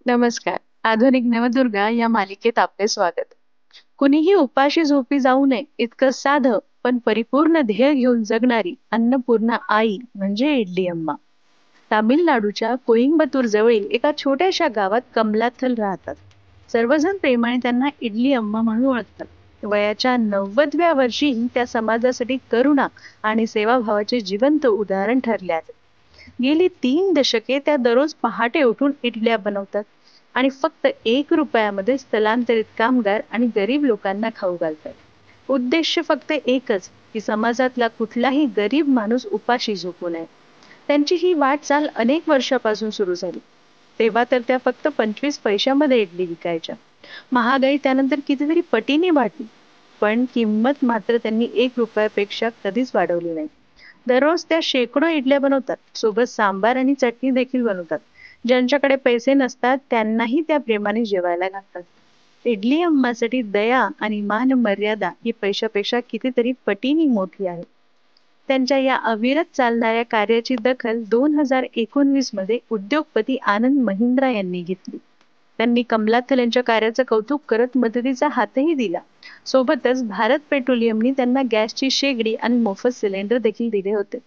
नमस्कार. आधुनिक नवदुर्गा या मालिकेत आपले स्वागत. कुणीही उपाशी झोपी जाऊ नये इतकं साधं पण परिपूर्ण ध्येय घेऊन जगणारी अन्नपूर्णा आई म्हणजे इडली अम्मा. तामिळनाडूच्या कोइंबतूर जवळील एका छोट्याशा गावात कमलाथल राहतात. सर्वजण प्रेमाने त्यांना इडली अम्मा म्हणून ओळखतात. वयाच्या 90व्या वर्षी त्या समाजासाठी करुणा आणि सेवाभावाचे जिवंत उदाहरण ठरले आहेत. गेली 3 दशके त्या दररोज पहाटे उठून इडल्या बनवतात आणि फक्त 1 रुपयामध्ये स्थलांतरित कामगार आणि गरीब लोकांना खाऊ घालतात. उद्देश फक्त एकच, की समाजातला कुठलाही गरीब माणूस उपाशी झोपू नये. त्यांची ही वाटचाल अनेक वर्षापासून सुरू झाली. तेव्हा तर त्या फक्त 25 पैशामध्ये इडली विकायच्या. महागाई त्यानंतर कितीतरी पटीने वाढली, पण किंमत मात्र त्यांनी 1 रुपयापेक्षा कधीच वाढवली नाही. दररोज त्या शेकडो इडल्या बनवतात, सोबत सांबार आणि चटणी देखील बनवतात. ज्यांच्याकडे पैसे नसतात त्यांनाही त्या प्रेमाने जेवायला घालतात. इडली अम्मासाठी दया आणि मान मर्यादा ही पैशापेक्षा कितीतरी पटीने मोठी आहे. त्यांच्या या अविरत चालणाऱ्या कार्याची दखल 2019 मध्ये उद्योगपती आनंद महिंद्रा यांनी घेतली. त्यांनी कमलाथल यांच्या कार्याचं कौतुक करत मदतीचा हातही दिला. सोबतच भारत पेट्रोलियमनी त्यांना गॅसची शेगडी आणि मोफत सिलेंडर देखील दिले होते.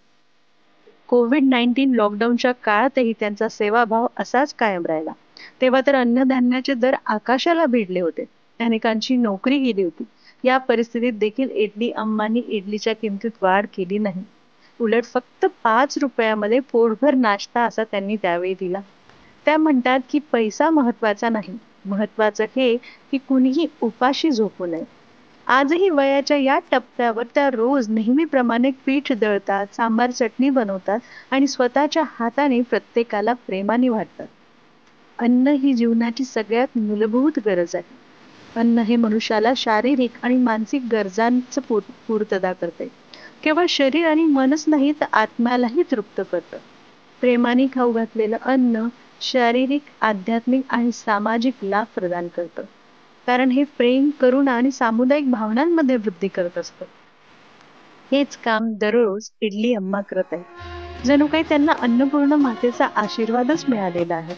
कोविड-19 लॉकडाऊनच्या काळातही त्यांचा सेवाभाव असाच कायम राहिला. तेव्हा तर अन्नधान्याचे दर आकाशाला भिडले होते. अनेकांची नोकरी गेली होती. या परिस्थितीत देखील इडली अम्मांनी इडलीच्या किमतीत वाढ केली नाही. उलट फक्त 5 रुपयामध्ये पोटभर नाश्ता असा त्यांनी त्यावेळी दिला. त्या म्हणतात की पैसा महत्वाचा नाही. महत्वाचं हे की कुणीही उपाशी झोपू नये. आजही वयाच्या या टप्प्यावर त्या रोज नेहमीप्रमाणे पीठ दळतात, सांबार चटणी बनवतात आणि स्वतःच्या हाताने प्रत्येकाला प्रेमाने वाटतात. अन्न ही जीवनाची सगळ्यात मूलभूत गरज आहे. अन्न हे मनुष्याला शारीरिक आणि मानसिक गरजांचं पूर्तता करते. केवळ शरीर आणि मनच नाही तर आत्म्यालाही तृप्त करतं. प्रेमाने खाऊ घातलेलं अन्न शारीरिक, आध्यात्मिक आणि सामाजिक लाभ प्रदान करतं. कारण हे प्रेम, करुणा आणि सामुदायिक भावनांमध्ये वृद्धी करत असतं. हेच काम दररोज इडली अम्मा करत आहे. जणू काही त्यांना अन्नपूर्ण मातेचा आशीर्वादच मिळालेला आहे.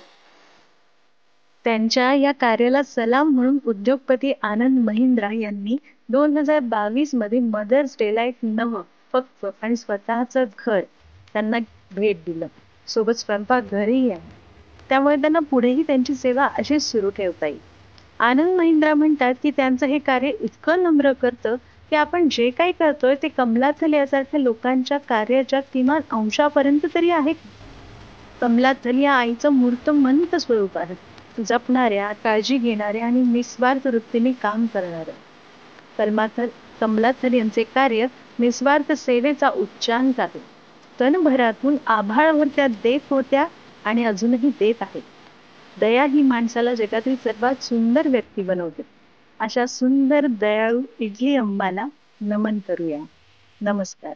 त्यांच्या या कार्याला सलाम म्हणून उद्योगपती आनंद महिंद्रा यांनी 2022 मध्ये मदर्स डेला एक नवं, पक्क आणि स्वतःचं घर त्यांना भेट दिलं. सोबत स्वयंपाकघरही आहे. त्यामुळे त्यांना पुढेही त्यांची सेवा अशीच सुरू ठेवता येईल. आनंद महिंद्रा म्हणतात की त्यांचं हे कार्य इतकं नम्र करतं की आपण जे काही करतोय ते कमलाथल यासारख्या लोकांच्या कार्याच्या किमान अंशापर्यंत तरी आहे. कमलाथल या आईचं मूर्तमंत स्वरूप आहे. जपणाऱ्या, काळजी घेणाऱ्या आणि निस्वार्थ वृत्तीने काम करणाऱ्या. कलमाथल कमलाथल यांचे कार्य निस्वार्थ सेवेचा उच्चांक आहे. तनभरातून आभाळावर त्या देत होत्या आणि अजूनही देत आहेत. दया ही माणसाला जगातील सर्वात सुंदर व्यक्ती बनवते. अशा सुंदर दयाळू इडली अम्माला नमन करूया. नमस्कार.